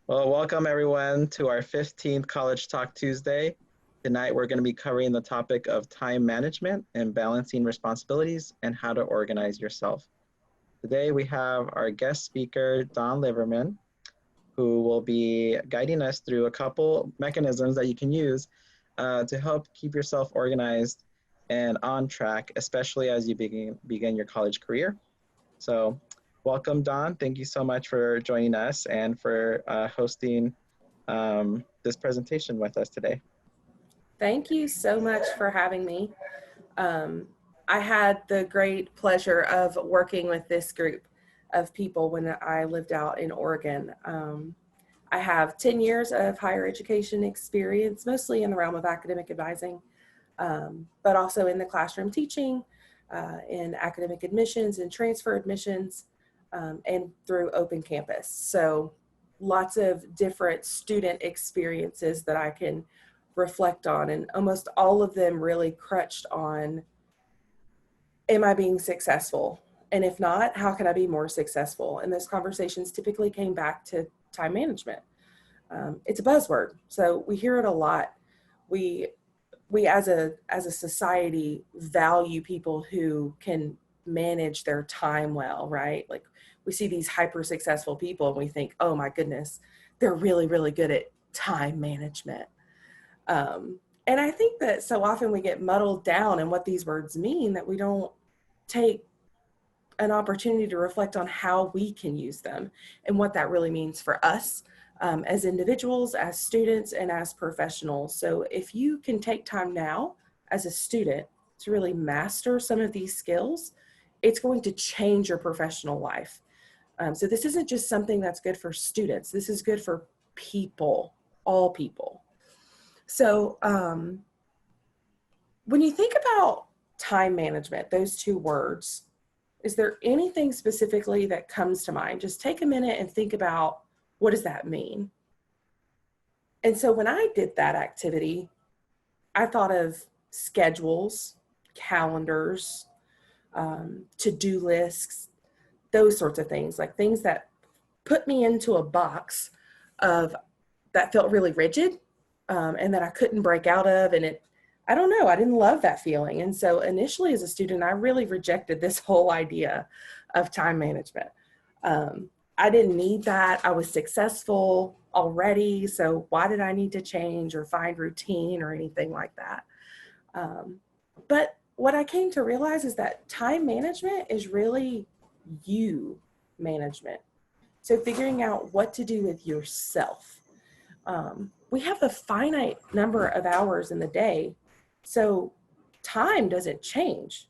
Well, welcome everyone to our 15th College Talk Tuesday. Tonight, we're going to be covering the topic of time management and balancing responsibilities and how to organize yourself. Today, we have our guest speaker, Dawn Liverman, who will be guiding us through a couple mechanisms that you can use to help keep yourself organized and on track, especially as you begin your college career. So welcome, Dawn. Thank you so much for joining us and for hosting this presentation with us today. Thank you so much for having me. Um, I had the great pleasure of working with this group of people when I lived out in Oregon. I have 10 years of higher education experience, mostly in the realm of academic advising, but also in the classroom teaching, in academic admissions and transfer admissions, and through open campus. So lots of different student experiences that I can reflect on, and almost all of them really crutched on, am I being successful? And if not, how can I be more successful? And those conversations typically came back to time management. It's a buzzword, so we hear it a lot. We as a society value people who can manage their time well, right? Like we see these hyper successful people and we think, oh my goodness, they're really, really good at time management. And I think that so often we get muddled down in what these words mean that we don't take an opportunity to reflect on how we can use them and what that really means for us as individuals, as students, and as professionals. So if you can take time now as a student to really master some of these skills, it's going to change your professional life. So this isn't just something that's good for students. This is good for people, all people. So when you think about time management, those two words, is there anything specifically that comes to mind? Just take a minute and think about, what does that mean? And so when I did that activity, I thought of schedules, calendars, to-do lists, those sorts of things, like things that put me into a box of that felt really rigid, and that I couldn't break out of. And I don't know, I didn't love that feeling. And so initially as a student, I really rejected this whole idea of time management. I didn't need that. I was successful already. So why did I need to change or find routine or anything like that? But what I came to realize is that time management is really you management. So figuring out what to do with yourself. We have a finite number of hours in the day, so time doesn't change.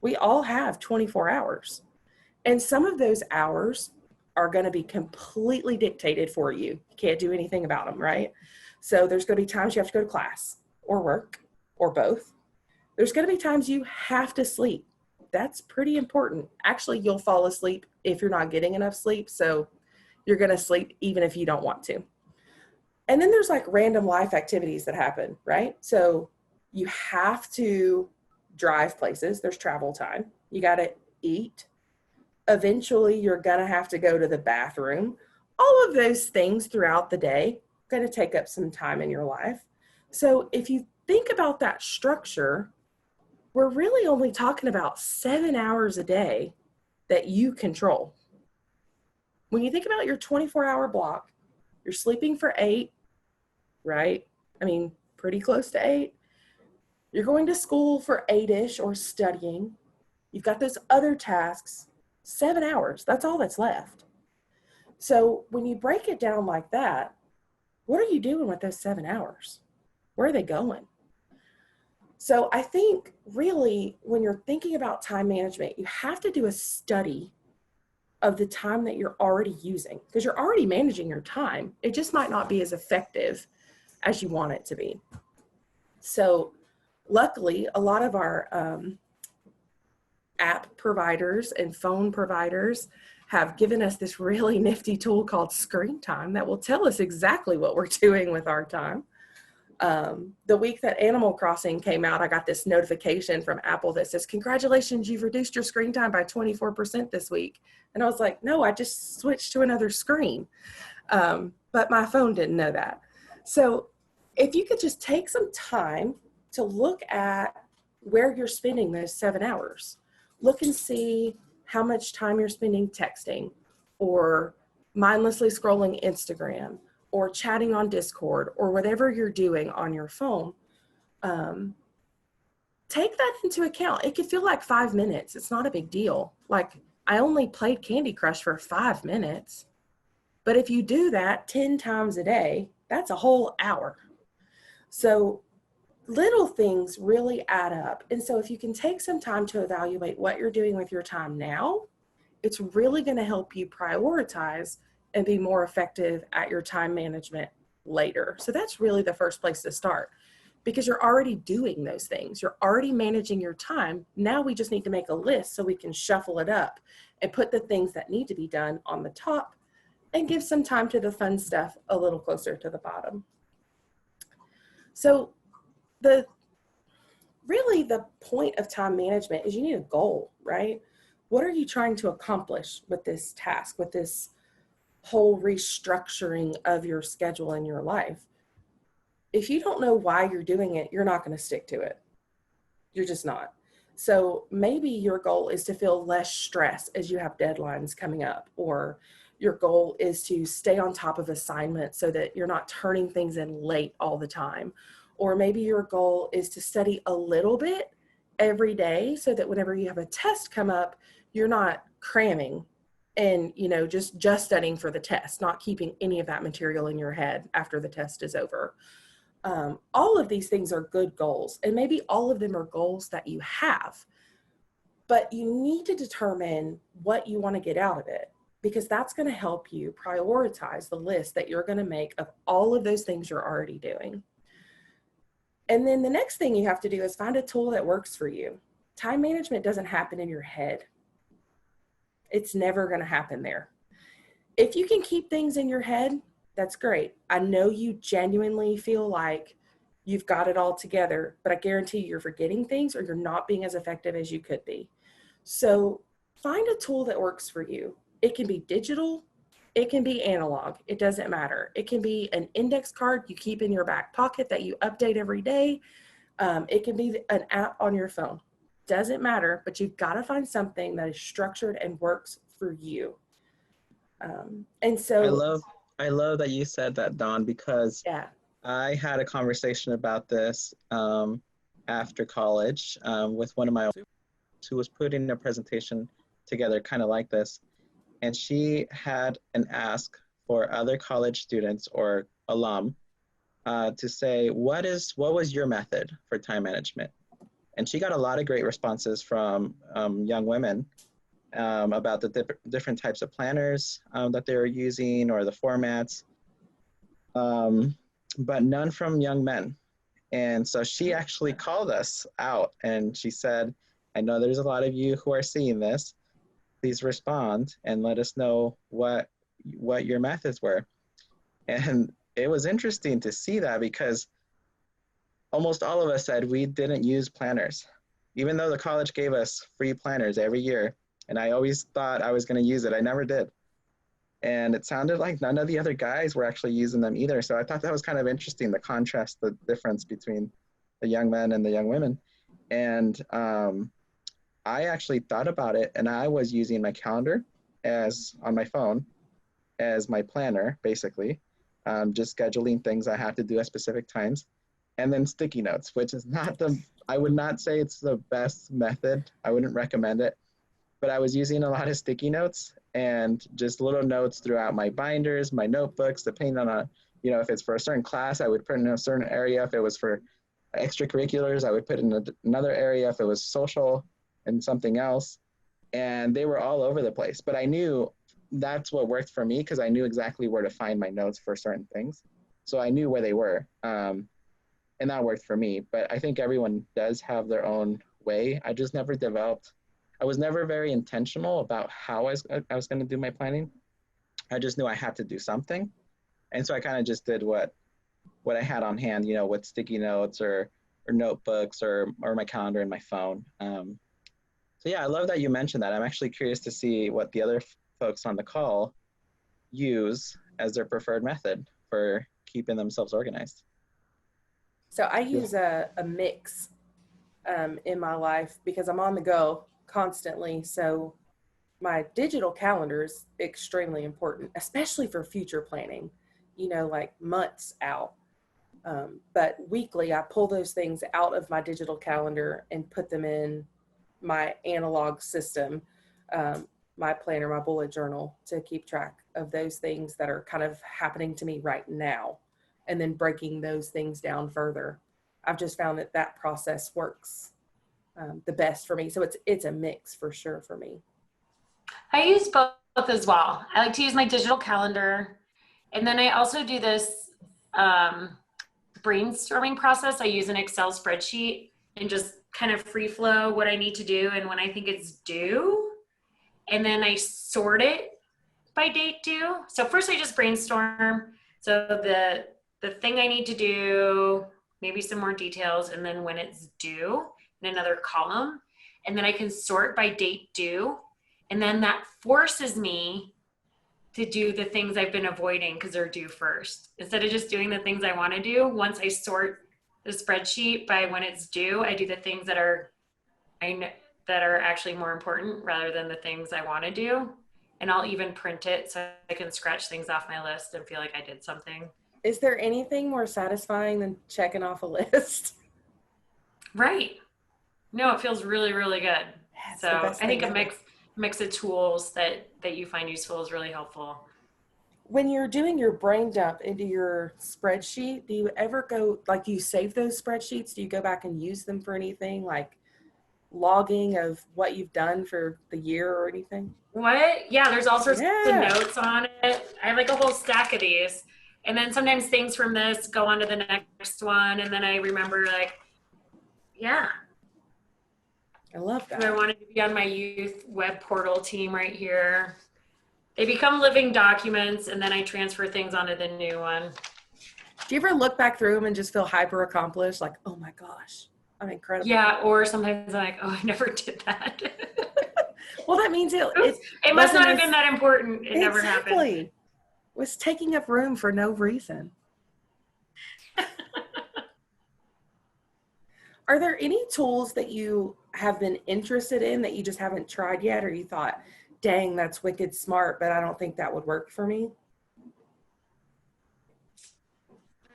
We all have 24 hours, and some of those hours are going to be completely dictated for you. You can't do anything about them, right? So there's going to be times you have to go to class or work or both. There's going to be times you have to sleep. That's pretty important. Actually, you'll fall asleep if you're not getting enough sleep, so you're going to sleep even if you don't want to. And then there's like random life activities that happen, right? So you have to drive places. There's travel time. You got to eat. Eventually, you're going to have to go to the bathroom. All of those things throughout the day are going to take up some time in your life. So if you think about that structure, we're really only talking about 7 hours a day that you control. When you think about your 24-hour block, you're sleeping for 8, right? I mean, pretty close to 8. You're going to school for 8-ish or studying. You've got those other tasks, 7 hours. That's all that's left. So when you break it down like that, what are you doing with those 7 hours? Where are they going? So I think really when you're thinking about time management, you have to do a study of the time that you're already using, because you're already managing your time. It just might not be as effective as you want it to be. So luckily, a lot of our app providers and phone providers have given us this really nifty tool called Screen Time that will tell us exactly what we're doing with our time. The week that Animal Crossing came out, I got this notification from Apple that says, congratulations, you've reduced your screen time by 24% this week. And I was like, no, I just switched to another screen. But my phone didn't know that. So if you could just take some time to look at where you're spending those 7 hours, look and see how much time you're spending texting or mindlessly scrolling Instagram or chatting on Discord or whatever you're doing on your phone. Take that into account. It could feel like 5 minutes. It's not a big deal. Like, I only played Candy Crush for 5 minutes. But if you do that 10 times a day, that's a whole hour. So little things really add up. And so if you can take some time to evaluate what you're doing with your time now, it's really going to help you prioritize and be more effective at your time management later. So that's really the first place to start, because you're already doing those things. You're already managing your time. Now we just need to make a list so we can shuffle it up and put the things that need to be done on the top and give some time to the fun stuff a little closer to the bottom. So really the point of time management is you need a goal, right? What are you trying to accomplish with this task, with this whole restructuring of your schedule in your life? If you don't know why you're doing it, you're not going to stick to it. You're just not. So maybe your goal is to feel less stress as you have deadlines coming up, or your goal is to stay on top of assignments so that you're not turning things in late all the time. Or maybe your goal is to study a little bit every day so that whenever you have a test come up, you're not cramming and, just studying for the test, not keeping any of that material in your head after the test is over. All of these things are good goals, and maybe all of them are goals that you have, but you need to determine what you want to get out of it, because that's going to help you prioritize the list that you're going to make of all of those things you're already doing. And then the next thing you have to do is find a tool that works for you. Time management doesn't happen in your head. It's never going to happen there. If you can keep things in your head, that's great. I know you genuinely feel like you've got it all together, but I guarantee you're forgetting things or you're not being as effective as you could be. So find a tool that works for you. It can be digital. It can be analog. It doesn't matter. It can be an index card you keep in your back pocket that you update every day. It can be an app on your phone. Doesn't matter, but you've got to find something that is structured and works for you. And so I love that you said that, Dawn, because yeah. I had a conversation about this after college with one of my who was putting a presentation together kind of like this. And she had an ask for other college students or alum to say, what was your method for time management? And she got a lot of great responses from young women about the different types of planners that they were using or the formats, but none from young men. And so she actually called us out and she said, I know there's a lot of you who are seeing this. Please respond and let us know what your methods were. And it was interesting to see that, because almost all of us said we didn't use planners, even though the college gave us free planners every year. And I always thought I was going to use it. I never did. And it sounded like none of the other guys were actually using them either. So I thought that was kind of interesting, the contrast, the difference between the young men and the young women. And I actually thought about it, and I was using my calendar on my phone as my planner, basically, just scheduling things I have to do at specific times, and then sticky notes, which is I would not say it's the best method. I wouldn't recommend it, but I was using a lot of sticky notes and just little notes throughout my binders, my notebooks, depending on if it's for a certain class, I would put in a certain area. If it was for extracurriculars, I would put in another area. If it was social and something else, and they were all over the place. But I knew that's what worked for me, because I knew exactly where to find my notes for certain things. So I knew where they were, and that worked for me. But I think everyone does have their own way. I just never developed, I was never very intentional about how I was going to do my planning. I just knew I had to do something. And so I kind of just did what I had on hand, with sticky notes or notebooks or my calendar and my phone. So yeah, I love that you mentioned that. I'm actually curious to see what the other folks on the call use as their preferred method for keeping themselves organized. So I use a mix in my life because I'm on the go constantly. So my digital calendar is extremely important, especially for future planning, like months out. But weekly, I pull those things out of my digital calendar and put them in my analog system, my planner, my bullet journal, to keep track of those things that are kind of happening to me right now, and then breaking those things down further. I've just found that process works the best for me. So it's a mix for sure for me. I use both as well. I like to use my digital calendar. And then I also do this brainstorming process. I use an Excel spreadsheet and just kind of free flow what I need to do and when I think it's due. And then I sort it by date due. So first I just brainstorm. So the thing I need to do, maybe some more details, and then when it's due in another column. And then I can sort by date due. And then that forces me to do the things I've been avoiding because they're due first. Instead of just doing the things I want to do, once I sort the spreadsheet by when it's due, I do the things that are actually more important rather than the things I want to do. And I'll even print it so I can scratch things off my list and feel like I did something. Is there anything more satisfying than checking off a list? Right. No, it feels really, really good. That's so I think a mix of tools that you find useful is really helpful. When you're doing your brain dump into your spreadsheet, do you ever do you save those spreadsheets? Do you go back and use them for anything, like logging of what you've done for the year or anything? What? Yeah, there's all sorts of notes on it. I have like a whole stack of these. And then sometimes things from this go on to the next one. And then I remember I love that. I wanted to be on my youth web portal team right here. They become living documents, and then I transfer things onto the new one. Do you ever look back through them and just feel hyper accomplished? Like, oh my gosh, I'm incredible. Yeah, or sometimes I'm like, oh, I never did that. Well, that means it must not have been that important. It never happened. It was taking up room for no reason. Are there any tools that you have been interested in that you just haven't tried yet, or you thought, dang, that's wicked smart, but I don't think that would work for me?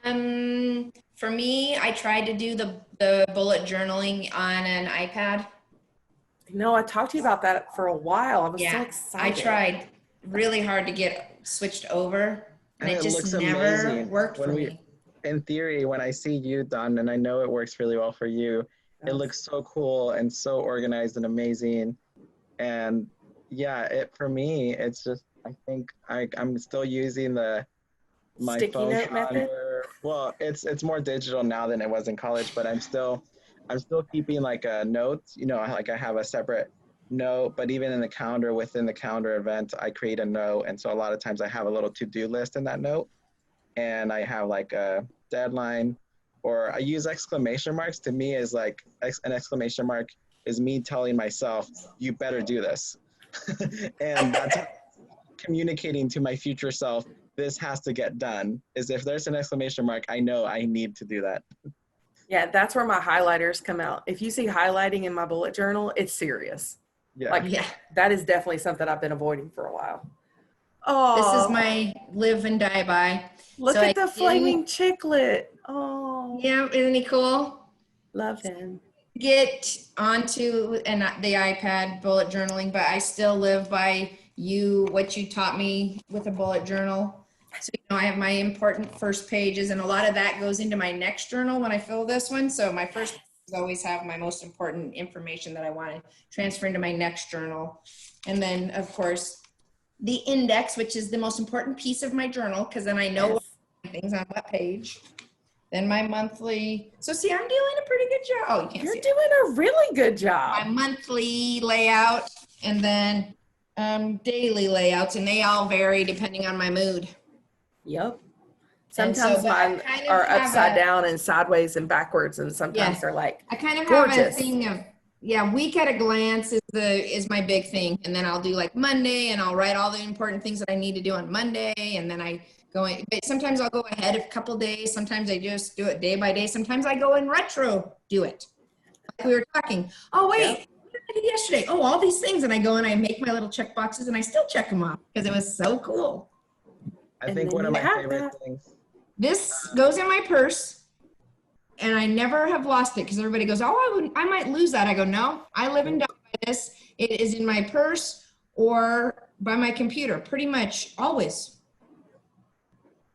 For me, I tried to do the bullet journaling on an iPad. No, I talked to you about that for a while. I was so excited. I tried really hard to get switched over, and it just never worked for me. In theory, when I see you, Dawn, and I know it works really well for you, it looks so cool and so organized and amazing. And yeah, for me, it's just, I think I'm still using my sticky phone note calendar. method. Well, it's more digital now than it was in college, but I'm still keeping like a note, like I have a separate note, but even in the calendar, within the calendar event, I create a note. And so a lot of times I have a little to-do list in that note. And I have like a deadline, or I use exclamation marks. To me, is like an exclamation mark is me telling myself, you better do this. And that's communicating to my future self, this has to get done. Is if there's an exclamation mark, I know I need to do that. Yeah, that's where my highlighters come out. If you see highlighting in my bullet journal, it's serious. Yeah. That is definitely something I've been avoiding for a while. Oh, this is my live and die by. Look at the flaming chiclet. Oh, yeah, isn't he cool? Love him. Get onto the iPad bullet journaling, but I still live by what you taught me with a bullet journal. So I have my important first pages, and a lot of that goes into my next journal when I fill this one. So my first pages always have my most important information that I want to transfer into my next journal, and then of course the index, which is the most important piece of my journal, because then I know what things on what page. Then my monthly. So see, I'm doing a pretty good job. Oh, you can't You're see it. doing a really good job. My monthly layout, and then daily layouts, and they all vary depending on my mood. Yep. Sometimes mine are upside down and sideways and backwards, and sometimes they're like I kind of gorgeous. have a thing of yeah, week at a glance is my big thing. And then I'll do like Monday and I'll write all the important things that I need to do on Monday. And then I go in, but sometimes I'll go ahead a couple days. Sometimes I just do it day by day. Sometimes I go in retro, do it. Like we were talking. Oh, wait, Yeah. what did I do yesterday? Oh, all these things. And I go and I make my little check boxes and I still check them off because it was so cool. I And think then one of you my have favorite that. things. This goes in my purse. And I never have lost it because everybody goes, oh, I might lose that. I go, no, I live and die by this. It is in my purse or by my computer, pretty much always.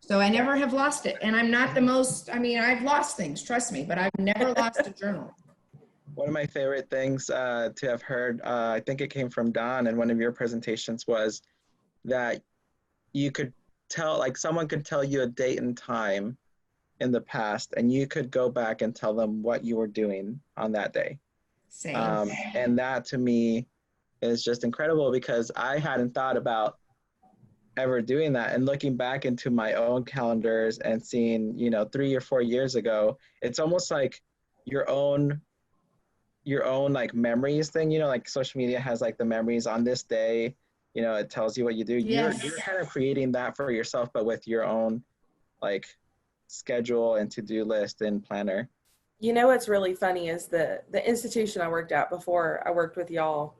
So I never have lost it. And I'm not the most, I mean, I've lost things, trust me, but I've never lost a journal. One of my favorite things to have heard, I think it came from Dawn in one of your presentations, was that you could tell, like someone could tell you a date and time in the past, and you could go back and tell them what you were doing on that day. Same. And that to me is just incredible because I hadn't thought about ever doing that. And looking back into my own calendars and seeing, 3 or 4 years ago, it's almost like your own like memories thing, like social media has like the memories on this day, it tells you what you do. Yes. You're kind of creating that for yourself, but with your own like schedule and to-do list and planner. You know what's really funny is the institution I worked at before I worked with y'all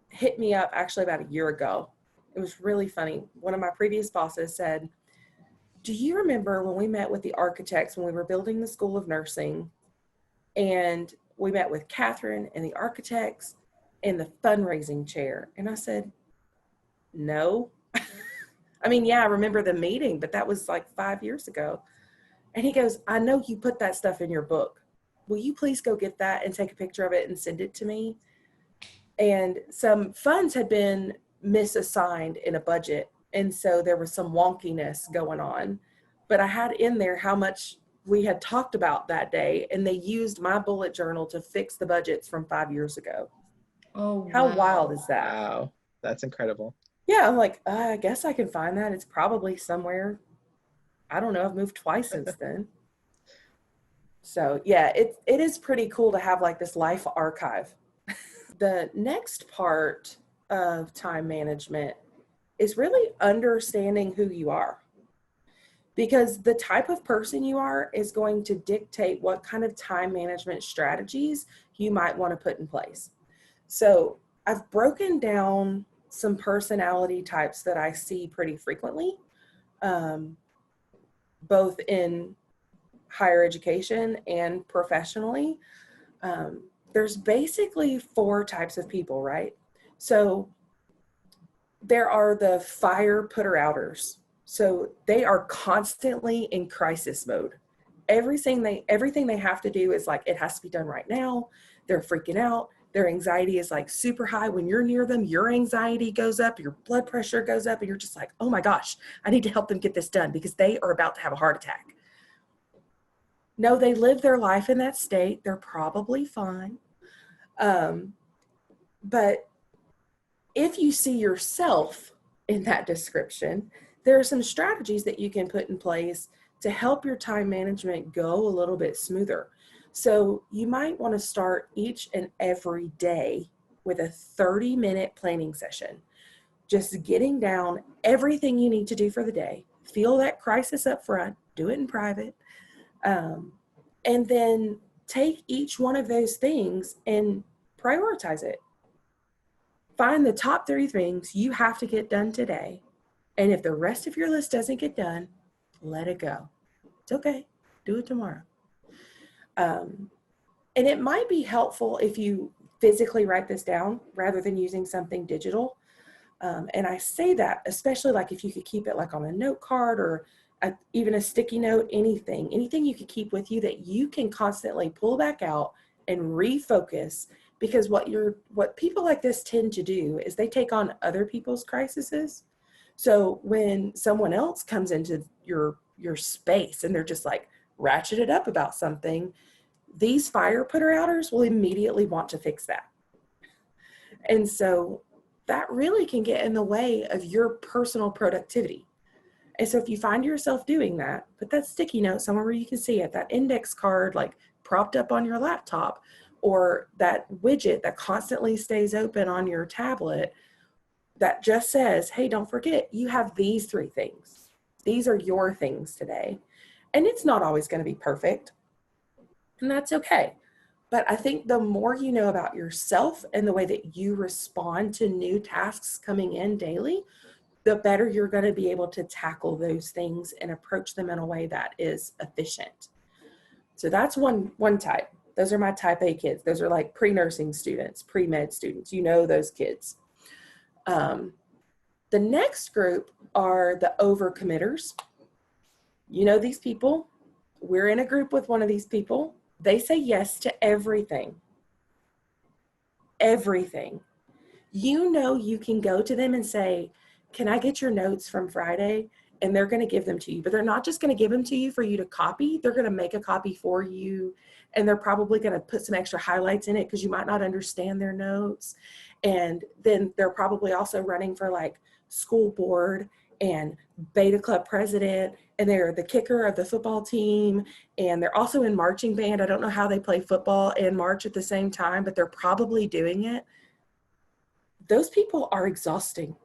hit me up actually about a year ago. It was really funny. One of my previous bosses said, do you remember when we met with the architects when we were building the School of Nursing, and we met with Catherine and the architects and the fundraising chair? And I said, no. I mean, yeah, I remember the meeting, but that was like 5 years ago. And he goes, I know you put that stuff in your book. Will you please go get that and take a picture of it and send it to me? And some funds had been misassigned in a budget. And so there was some wonkiness going on. But I had in there how much we had talked about that day, and they used my bullet journal to fix the budgets from 5 years ago. Oh, How wow. wild is that? Wow, that's incredible. Yeah, I'm like, I guess I can find that. It's probably somewhere. I don't know. I've moved twice since then. So yeah, it is pretty cool to have like this life archive. The next part of time management is really understanding who you are. Because the type of person you are is going to dictate what kind of time management strategies you might want to put in place. So I've broken down some personality types that I see pretty frequently, both in higher education and professionally. There's basically 4 types of people, right? So there are the fire putter outers. So they are constantly in crisis mode. Everything they have to do is like, it has to be done right now. They're freaking out. Their anxiety is like super high. When you're near them, your anxiety goes up, your blood pressure goes up, and you're just like, oh my gosh, I need to help them get this done because they are about to have a heart attack. No, they live their life in that state. They're probably fine. But if you see yourself in that description, there are some strategies that you can put in place to help your time management go a little bit smoother. So you might want to start each and every day with a 30-minute planning session. Just getting down everything you need to do for the day. Feel that crisis up front. Do it in private. And then take each one of those things and prioritize it. Find the top 3 things you have to get done today. And if the rest of your list doesn't get done, let it go. It's okay. Do it tomorrow. And it might be helpful if you physically write this down rather than using something digital. And I say that, especially like if you could keep it like on a note card or even a sticky note, anything you could keep with you that you can constantly pull back out and refocus. Because what people like this tend to do is they take on other people's crises. So when someone else comes into your space and they're just like ratcheted up about something, these fire putter outers will immediately want to fix that. And so that really can get in the way of your personal productivity. And so if you find yourself doing that, put that sticky note somewhere where you can see it, that index card like propped up on your laptop, or that widget that constantly stays open on your tablet that just says, hey, don't forget, you have these 3 things. These are your things today. And it's not always going to be perfect, and that's okay. But I think the more you know about yourself and the way that you respond to new tasks coming in daily, the better you're going to be able to tackle those things and approach them in a way that is efficient. So that's one type. Those are my type A kids. Those are like pre-nursing students, pre-med students. You know those kids. The next group are the overcommitters. You know these people. We're in a group with one of these people. They say yes to everything. Everything. You know you can go to them and say, can I get your notes from Friday? And they're going to give them to you. But they're not just going to give them to you for you to copy. They're going to make a copy for you. And they're probably going to put some extra highlights in it because you might not understand their notes. And then they're probably also running for like school board and beta club president, and they're the kicker of the football team, and they're also in marching band. I don't know how they play football and march at the same time, but they're probably doing it. Those people are exhausting.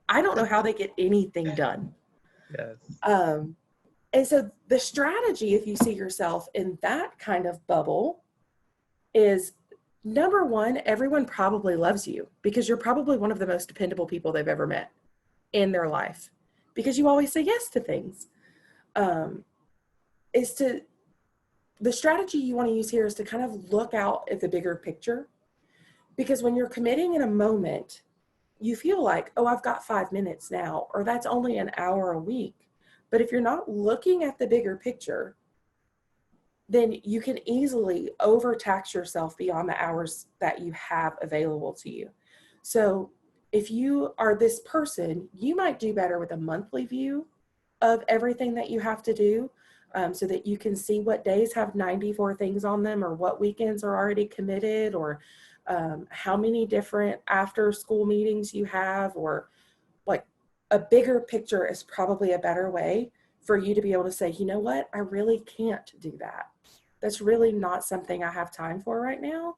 I don't know how they get anything done. Yes. And so the strategy, if you see yourself in that kind of bubble, is number one, everyone probably loves you because you're probably one of the most dependable people they've ever met in their life because you always say yes to things. The strategy you want to use here is to kind of look out at the bigger picture, because when you're committing in a moment, you feel like, oh, I've got 5 minutes now, or that's only an hour a week. But if you're not looking at the bigger picture, then you can easily overtax yourself beyond the hours that you have available to you. So if you are this person, you might do better with a monthly view of everything that you have to do, so that you can see what days have 94 things on them, or what weekends are already committed, or how many different after school meetings you have, or like a bigger picture is probably a better way for you to be able to say, you know what, I really can't do that. That's really not something I have time for right now.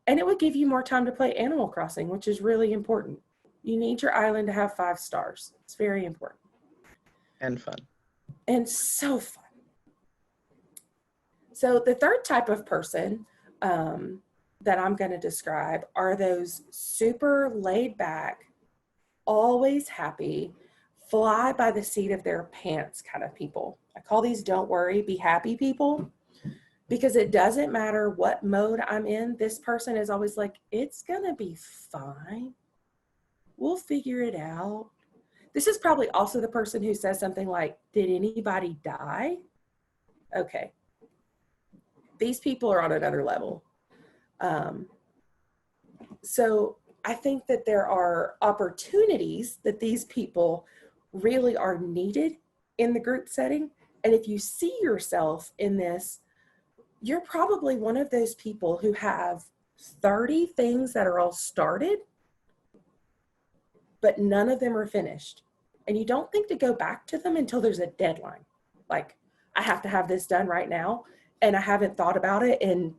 And it would give you more time to play Animal Crossing, which is really important. You need your island to have 5 stars. It's very important. And fun. And so fun. So the third type of person that I'm going to describe are those super laid back, always happy, fly by the seat of their pants kind of people. I call these don't worry, be happy people, because it doesn't matter what mode I'm in. This person is always like, it's going to be fine. We'll figure it out. This is probably also the person who says something like, did anybody die? Okay. These people are on another level. So I think that there are opportunities that these people really are needed in the group setting. And if you see yourself in this, you're probably one of those people who have 30 things that are all started, but none of them are finished. And you don't think to go back to them until there's a deadline. Like, I have to have this done right now, and I haven't thought about it in,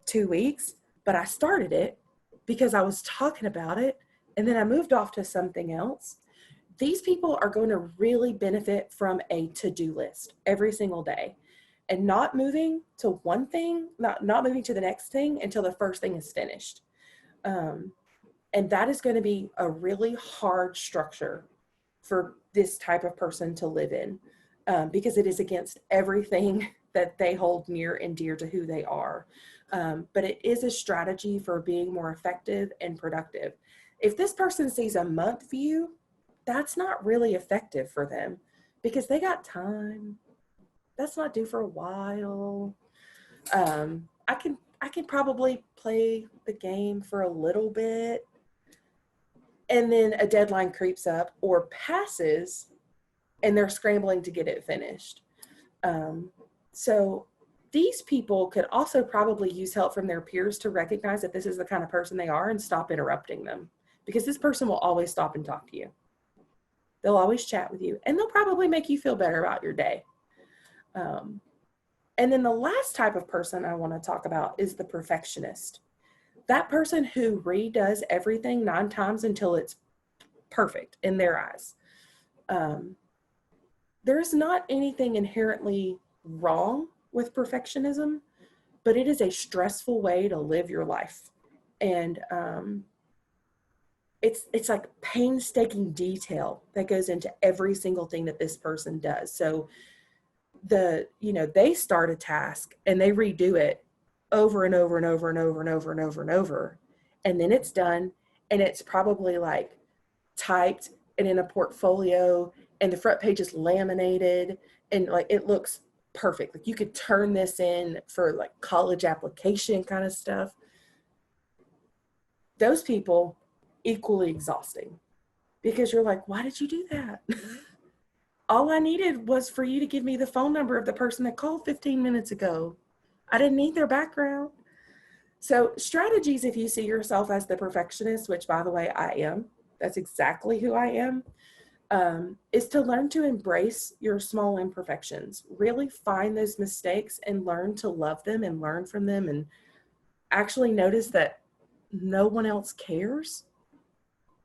2 weeks, but I started it because I was talking about it, and then I moved off to something else. These people are going to really benefit from a to-do list every single day, and not moving to one thing, not moving to the next thing until the first thing is finished. And that is going to be a really hard structure for this type of person to live in, because it is against everything that they hold near and dear to who they are. But it is a strategy for being more effective and productive. If this person sees a month view, that's not really effective for them because they got time. That's not due for a while. I can probably play the game for a little bit, and then a deadline creeps up or passes and they're scrambling to get it finished. So these people could also probably use help from their peers to recognize that this is the kind of person they are and stop interrupting them, because this person will always stop and talk to you. They'll always chat with you, and they'll probably make you feel better about your day. And then the last type of person I want to talk about is the perfectionist. That person who redoes everything 9 times until it's perfect in their eyes. There's not anything inherently wrong with perfectionism, but it is a stressful way to live your life. And it's like painstaking detail that goes into every single thing that this person does. So they start a task and they redo it over and over and over and over and over and over and over. And then it's done, and it's probably like typed and in a portfolio, and the front page is laminated, and like it looks perfect. Like you could turn this in for like college application kind of stuff. Those people, equally exhausting, because you're like, why did you do that? All I needed was for you to give me the phone number of the person that called 15 minutes ago. I didn't need their background. So strategies, if you see yourself as the perfectionist, which by the way, I am, that's exactly who I am, is to learn to embrace your small imperfections. Really find those mistakes and learn to love them and learn from them, and actually notice that no one else cares.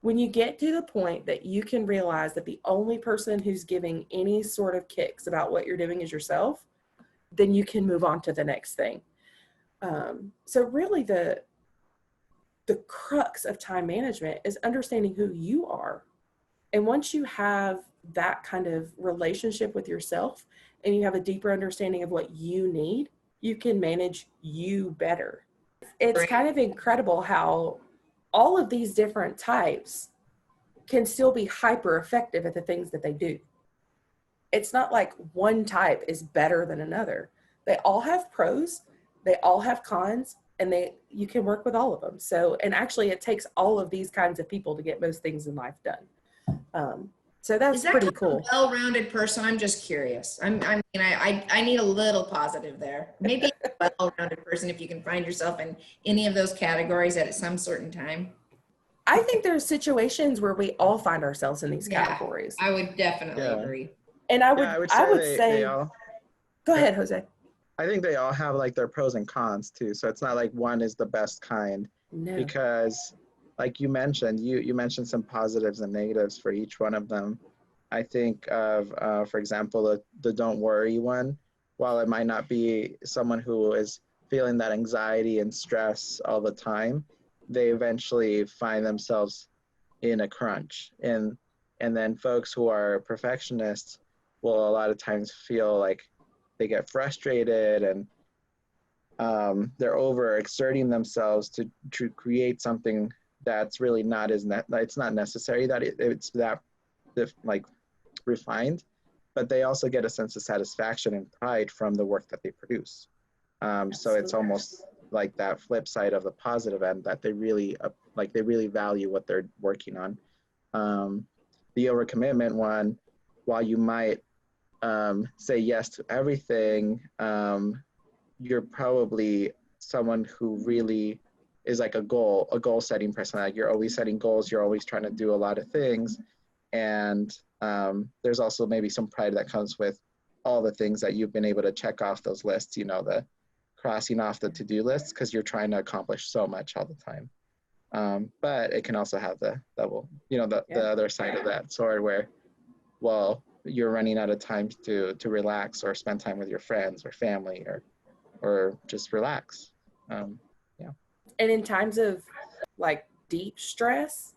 When you get to the point that you can realize that the only person who's giving any sort of kicks about what you're doing is yourself, then you can move on to the next thing. So really the crux of time management is understanding who you are. And once you have that kind of relationship with yourself and you have a deeper understanding of what you need, you can manage you better. It's kind of incredible how all of these different types can still be hyper effective at the things that they do. It's not like one type is better than another. They all have pros, they all have cons, and you can work with all of them. So, and actually it takes all of these kinds of people to get most things in life done. So that's pretty cool. A well-rounded person? I'm just curious. I need a little positive there. Maybe a well-rounded person if you can find yourself in any of those categories at some certain time. I think there's situations where we all find ourselves in these categories. I would definitely agree. And I would say go ahead, Jose. I think they all have like their pros and cons too. So it's not like one is the best kind. No. Because like you mentioned, you mentioned some positives and negatives for each one of them. I think of, for example, the don't worry one. While it might not be someone who is feeling that anxiety and stress all the time, they eventually find themselves in a crunch. And then folks who are perfectionists will a lot of times feel like they get frustrated and they're overexerting themselves to create something that's really not it's not necessary that it's that like refined, but they also get a sense of satisfaction and pride from the work that they produce. So it's almost like that flip side of the positive end, that they really value what they're working on. The overcommitment one, while you might say yes to everything, you're probably someone who really is like a goal setting person. Like you're always setting goals, you're always trying to do a lot of things. And there's also maybe some pride that comes with all the things that you've been able to check off those lists, the crossing off the to-do lists, because you're trying to accomplish so much all the time. But it can also have the other side of that sword where, well, you're running out of time to relax or spend time with your friends or family or just relax. And in times of like deep stress,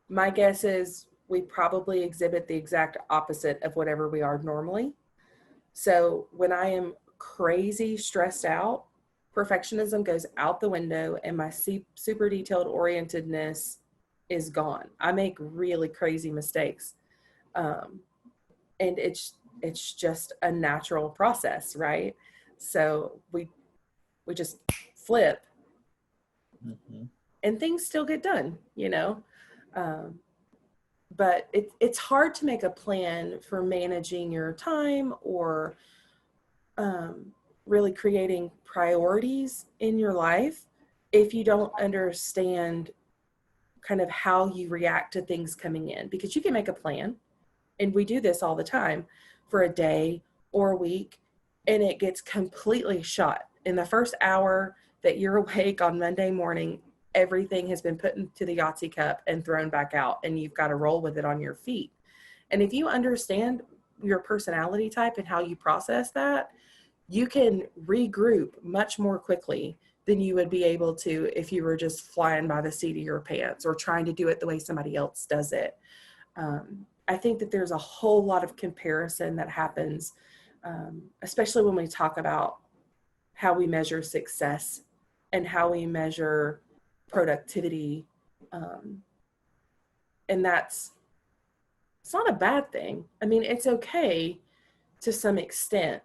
my guess is we probably exhibit the exact opposite of whatever we are normally. So when I am crazy stressed out, perfectionism goes out the window and my super detailed orientedness is gone. I make really crazy mistakes. And it's just a natural process, right? So we just flip. Mm-hmm. And things still get done, but it's hard to make a plan for managing your time or really creating priorities in your life if you don't understand kind of how you react to things coming in. Because you can make a plan, and we do this all the time, for a day or a week, and it gets completely shut. In the first hour that you're awake on Monday morning, everything has been put into the Yahtzee cup and thrown back out, and you've got to roll with it on your feet. And if you understand your personality type and how you process that, you can regroup much more quickly than you would be able to if you were just flying by the seat of your pants or trying to do it the way somebody else does it. I think that there's a whole lot of comparison that happens, especially when we talk about how we measure success and how we measure productivity. And it's not a bad thing. I mean, it's okay to some extent,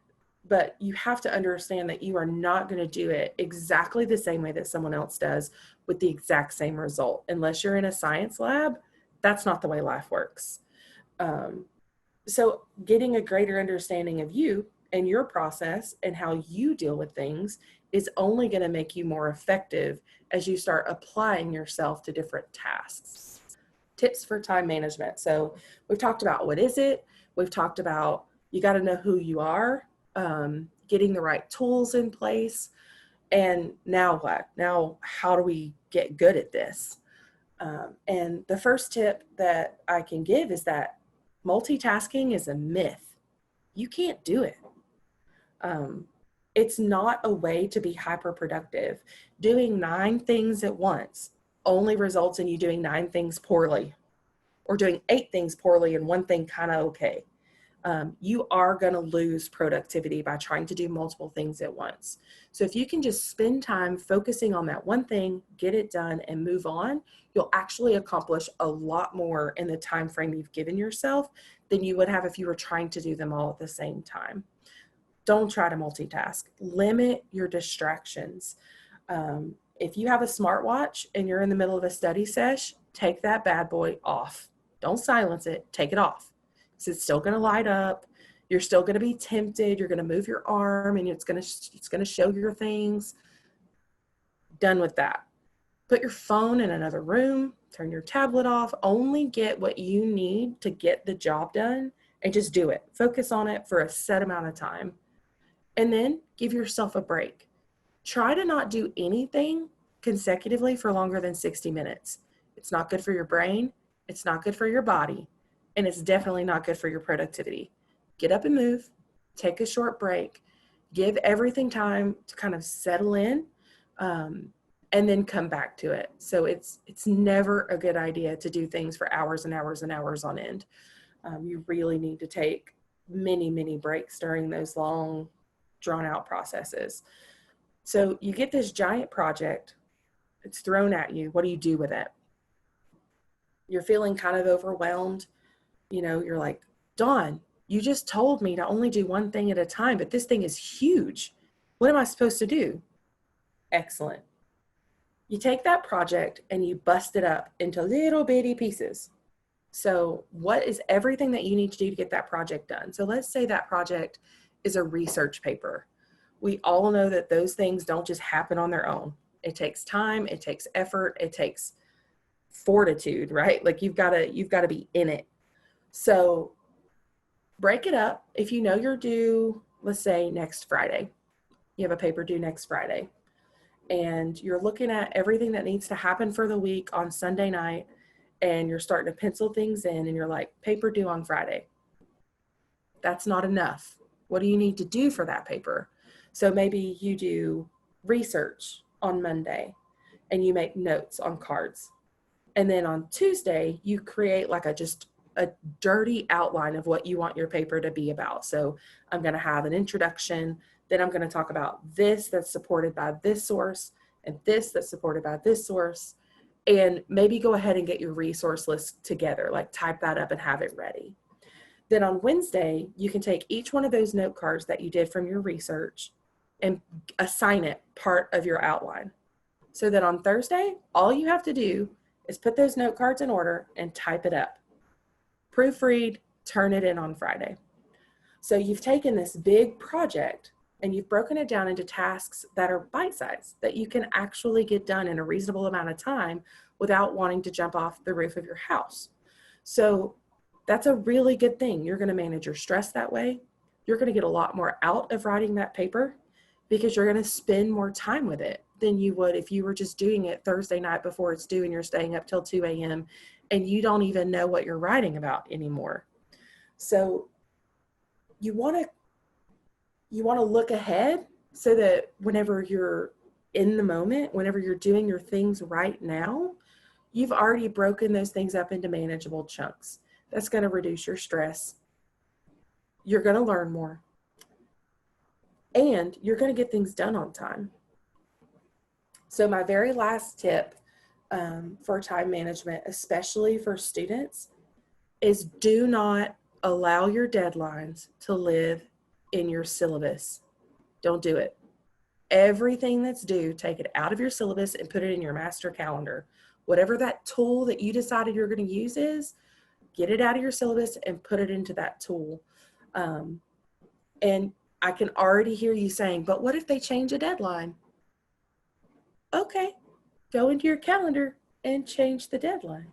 but you have to understand that you are not going to do it exactly the same way that someone else does with the exact same result. Unless you're in a science lab, that's not the way life works. So getting a greater understanding of you and your process and how you deal with things is only going to make you more effective as you start applying yourself to different tasks. Tips for time management. So we've talked about what is it? We've talked about you got to know who you are, getting the right tools in place. And now what? Now, how do we get good at this? And the first tip that I can give is that multitasking is a myth. You can't do it. It's not a way to be hyper productive. Doing 9 things at once only results in you doing 9 things poorly, or doing 8 things poorly and 1 thing kind of okay. You are going to lose productivity by trying to do multiple things at once. So if you can just spend time focusing on that one thing, get it done, and move on, you'll actually accomplish a lot more in the time frame you've given yourself than you would have if you were trying to do them all at the same time. Don't try to multitask. Limit your distractions. If you have a smartwatch and you're in the middle of a study sesh, take that bad boy off. Don't silence it. Take it off. So it's still going to light up. You're still going to be tempted. You're going to move your arm and it's going to show your things. Done with that. Put your phone in another room. Turn your tablet off. Only get what you need to get the job done and just do it. Focus on it for a set amount of time. And then give yourself a break. Try to not do anything consecutively for longer than 60 minutes. It's not good for your brain. It's not good for your body. And it's definitely not good for your productivity. Get up and move. Take a short break. Give everything time to kind of settle in, and then come back to it. So it's never a good idea to do things for hours and hours and hours on end. You really need to take many, many breaks during those long, drawn-out processes. So you get this giant project. It's thrown at you. What do you do with it? You're feeling kind of overwhelmed. You know, you're like, Dawn, you just told me to only do one thing at a time, but this thing is huge. What am I supposed to do? Excellent. You take that project and you bust it up into little bitty pieces. So what is everything that you need to do to get that project done? So let's say that project is a research paper. We all know that those things don't just happen on their own. It takes time, it takes effort, it takes fortitude, right? Like you've got to be in it. So break it up. If you know you're due, let's say next Friday, you have a paper due next Friday, and you're looking at everything that needs to happen for the week on Sunday night, and you're starting to pencil things in, and you're like, paper due on Friday. That's not enough. What do you need to do for that paper? So maybe you do research on Monday and you make notes on cards. And then on Tuesday, you create like a dirty outline of what you want your paper to be about. So I'm going to have an introduction, then I'm going to talk about this that's supported by this source and this that's supported by this source. And maybe go ahead and get your resource list together, like type that up and have it ready. Then on Wednesday, you can take each one of those note cards that you did from your research and assign it part of your outline. So that on Thursday, all you have to do is put those note cards in order and type it up. Proofread, turn it in on Friday. So you've taken this big project and you've broken it down into tasks that are bite-sized, that you can actually get done in a reasonable amount of time without wanting to jump off the roof of your house. So that's a really good thing. You're going to manage your stress that way. you're going to get a lot more out of writing that paper because you're going to spend more time with it than you would if you were just doing it Thursday night before it's due and you're staying up till 2 a.m. and you don't even know what you're writing about anymore. So you want to look ahead so that whenever you're in the moment, whenever you're doing your things right now, you've already broken those things up into manageable chunks. That's going to reduce your stress. You're going to learn more. And you're going to get things done on time. So my very last tip for time management, especially for students, is do not allow your deadlines to live in your syllabus. Don't do it. Everything that's due, take it out of your syllabus and put it in your master calendar. Whatever that tool that you decided you're going to use is, get it out of your syllabus and put it into that tool. And I can already hear you saying, but what if they change a deadline? Okay, go into your calendar and change the deadline.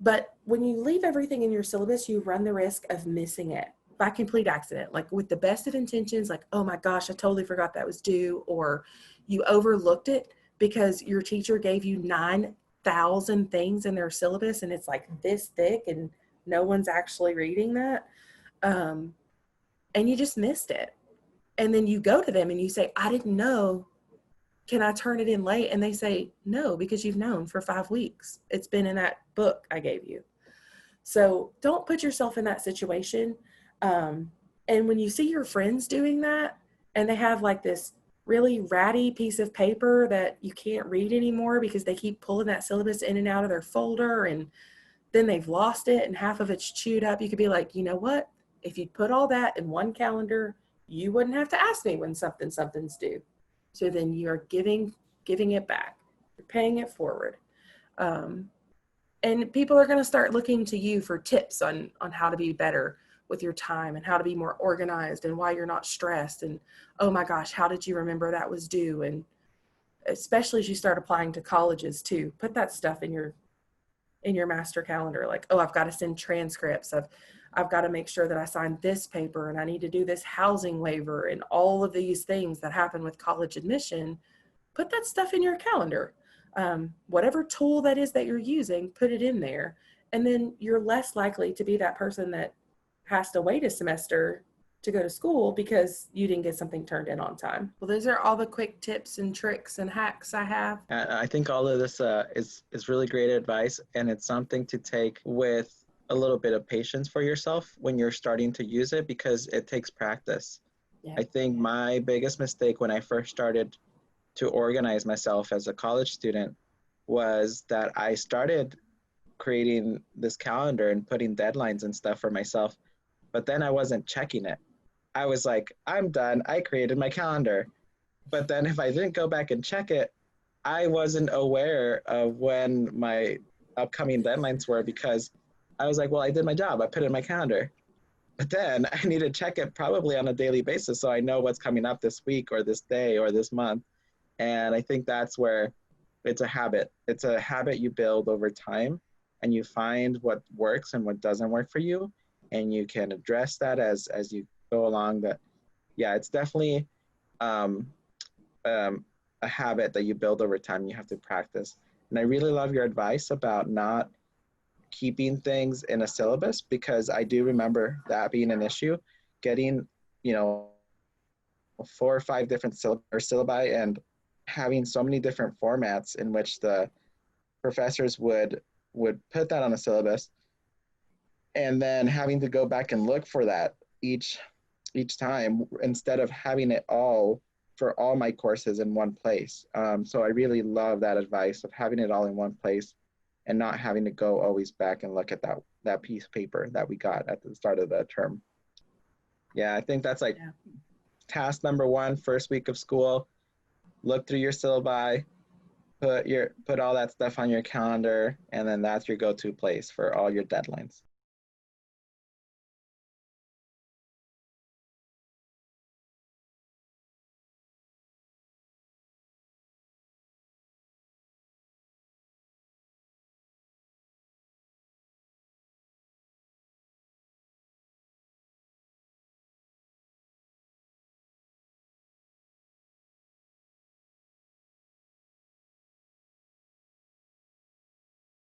But when you leave everything in your syllabus, you run the risk of missing it by complete accident, like with the best of intentions, like, oh my gosh, I totally forgot that was due, or you overlooked it because your teacher gave you 9,000 things in their syllabus and it's like this thick and no one's actually reading that. And you just missed it. And then you go to them and you say, I didn't know, can I turn it in late? And they say, no, because you've known for 5 weeks. It's been in that book I gave you. So don't put yourself in that situation. And when you see your friends doing that and they have like this really ratty piece of paper that you can't read anymore because they keep pulling that syllabus in and out of their folder and then they've lost it and half of it's chewed up, you could be like, you know what? If you put all that in one calendar, you wouldn't have to ask me when something's due. So then you're giving it back. You're paying it forward. And people are going to start looking to you for tips on how to be better with your time and how to be more organized and why you're not stressed. And, oh my gosh, how did you remember that was due? And especially as you start applying to colleges too, put that stuff in your master calendar. Like, oh, I've got to send transcripts. I've got to make sure that I sign this paper and I need to do this housing waiver and all of these things that happen with college admission. Put that stuff in your calendar. Whatever tool that is that you're using, put it in there. And then you're less likely to be that person that has to wait a semester to go to school because you didn't get something turned in on time. Well, those are all the quick tips and tricks and hacks I have. I think all of this is really great advice, and it's something to take with a little bit of patience for yourself when you're starting to use it, because it takes practice. Yeah. I think my biggest mistake when I first started to organize myself as a college student was that I started creating this calendar and putting deadlines and stuff for myself, but then I wasn't checking it. I was like, I'm done. I created my calendar. But then if I didn't go back and check it, I wasn't aware of when my upcoming deadlines were, because I was like, well, I did my job. I put it in my calendar. But then I need to check it probably on a daily basis so I know what's coming up this week or this day or this month. And I think that's where it's a habit. It's a habit you build over time, and you find what works and what doesn't work for you. And you can address that as you go along. But yeah, it's definitely a habit that you build over time. You have to practice. And I really love your advice about not keeping things in a syllabus, because I do remember that being an issue, getting, 4 or 5 different syllabi and having so many different formats in which the professors would put that on a syllabus, and then having to go back and look for that each time instead of having it all for all my courses in one place. So I really love that advice of having it all in one place and not having to go always back and look at that piece of paper that we got at the start of the term. Yeah, I think that's like task number 1, first week of school. Look through your syllabi, put all that stuff on your calendar, and then that's your go-to place for all your deadlines.